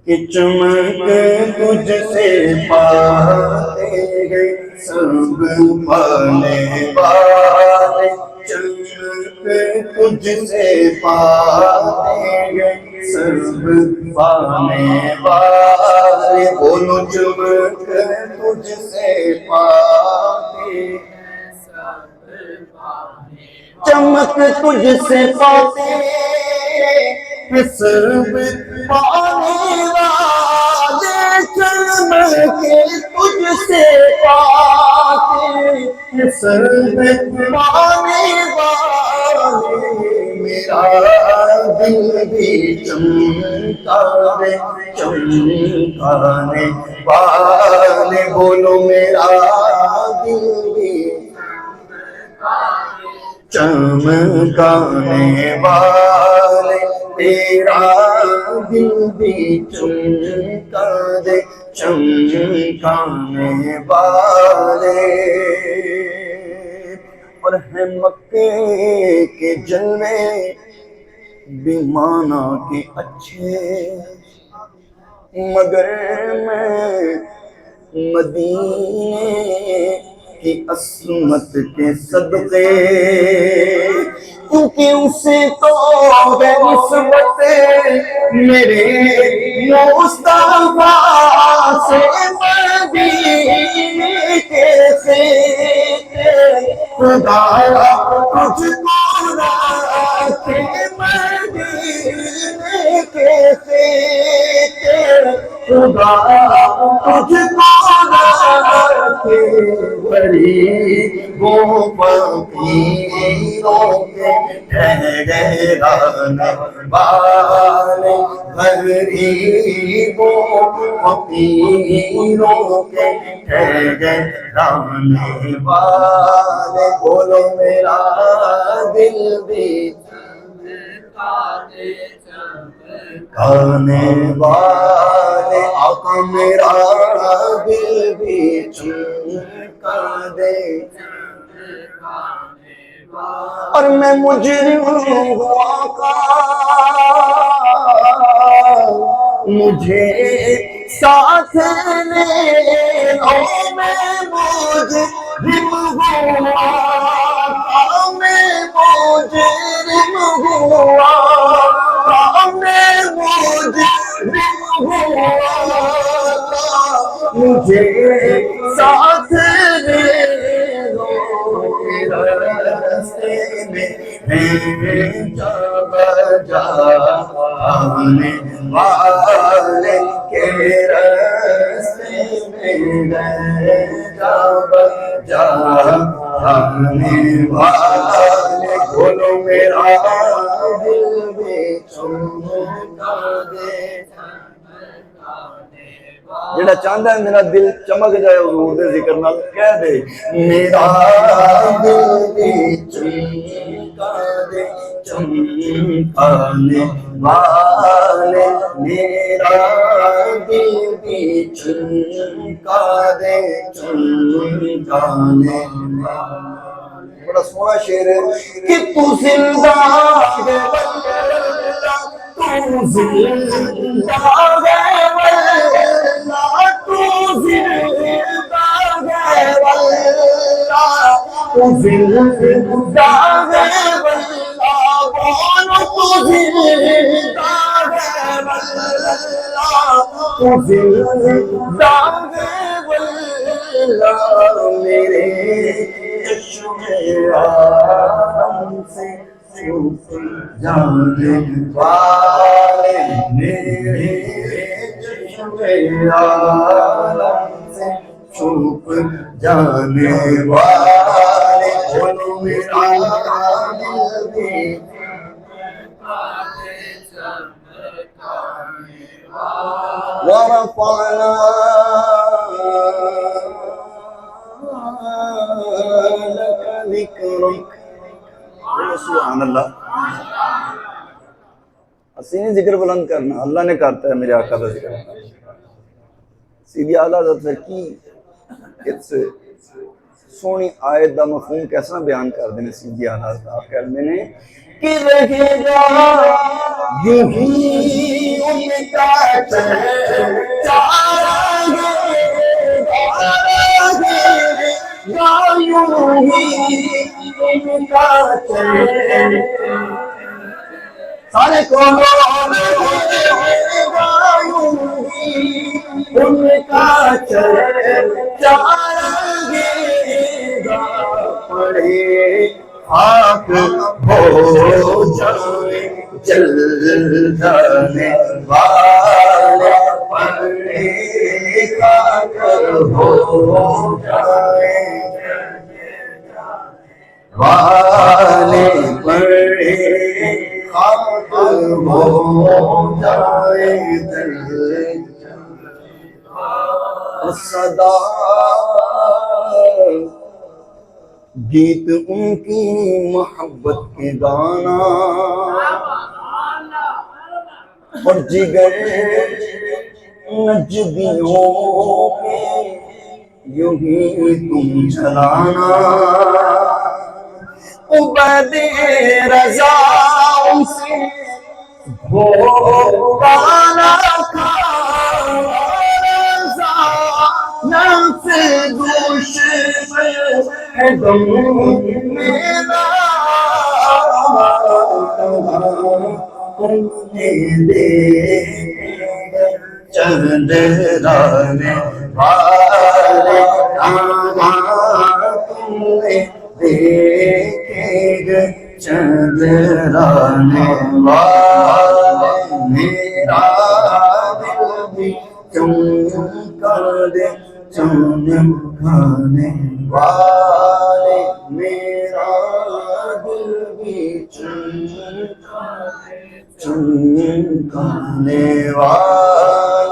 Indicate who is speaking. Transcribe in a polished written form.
Speaker 1: کہ چمک تجھ سے پاتے ہیں سب پانے والے، چمک تجھ سے پاتے ہیں سب پانے والے، بولو چمک تجھ سے پاتے چمک تجھ سے پاتے سب پانے والے، چمک تجھ سے پاتے سب پانے والے، میرا دل بھی چمکانے چمکانے والے، بولو میرا دل بھی چمکانے والے، تیرا دل بھی چمکانے چمکانے والے۔ اور ہے مکے کے جلوے بھی مانا کے اچھے، مگر میں مدینے کی عصمت کے صدقے، کیونکہ اسے تو ہے نسبت میرے مصطفیٰ سے، مدینے کے سے خدا تجھ کو رکھے، مدینے کے سے خدا تجھ کو رکھے، غریبوں فقیروں کے ٹھہرانے والے، غریبوں فقیروں کے ٹھہرانے والے، بولو میرا دل بھی چمکانے والے، آقا میرا دل بھی چمکا دے، اور میں مجرم ہوں آقا مجھے ساتھ لے لو، میں مجرم ہوں آقا، میں مجرم ہوں آقا، میں مجرم ہوں آقا، مجھے ساتھ لے لو، راستے میں ہیں جا بجا آنے والے، کے راستے میں ہیں جا بجا آنے والے، بولو میرا دل بھی چمکا دے۔ جڑا چاہتا ہے میرا دل چمک جائے حضور دے ذکر نال، کہہ دے میرا دل بھی چمکا دے چمکانے والے، میرا دل بھی چمکا دے چمکانے والے۔ بڑا سونا شعر ہے کہ تو زندہ ہے واللہ، تو زندہ ہے واللہ، تو زندہ ہے واللہ، تو زندہ ہے واللہ، بولو تو زندہ ہے واللہ، تو زندہ ہے واللہ، میرے چشم عالم سے چھپ جانے والے، میرے چشم عالم سے چھپ جانے والے، بولو میرا دل بھی ورفعنا لك ذکرک، سبحان اللہ۔ اسی نہیں ذکر بلند کرنا، اللہ نے کرتا ہے میرے آقا کا ذکر۔ سیدھی اعلیٰ حضرت کی اس سونی آیت دا مفہوم کیسا بیان کر دینے سیدھی اعلیٰ حضرت، آپ کہتے ہیں کہ رہے گا یوں ہی ان کا چہرہ یوں ہی ان کا چہرہ سارے کونوں ان کا چہرہ پڑے خاک ہو جائے جلدانے والے پڑے خاک ہو جائے والے پڑے خاک ہو جائے صدا گیت ان کی محبت کے گانا اور جگر نجبیوں کے یوں ہی تم چلانا عبید رضا ان سے ہو بالا کا نفس گوش ہے غم میرا تم نے دے چندرانے والے تم نے دیکھے گے چندرانے والے میرا دل بھی چمکا دے چمکانے والے میرا دل بھی چمکانے والے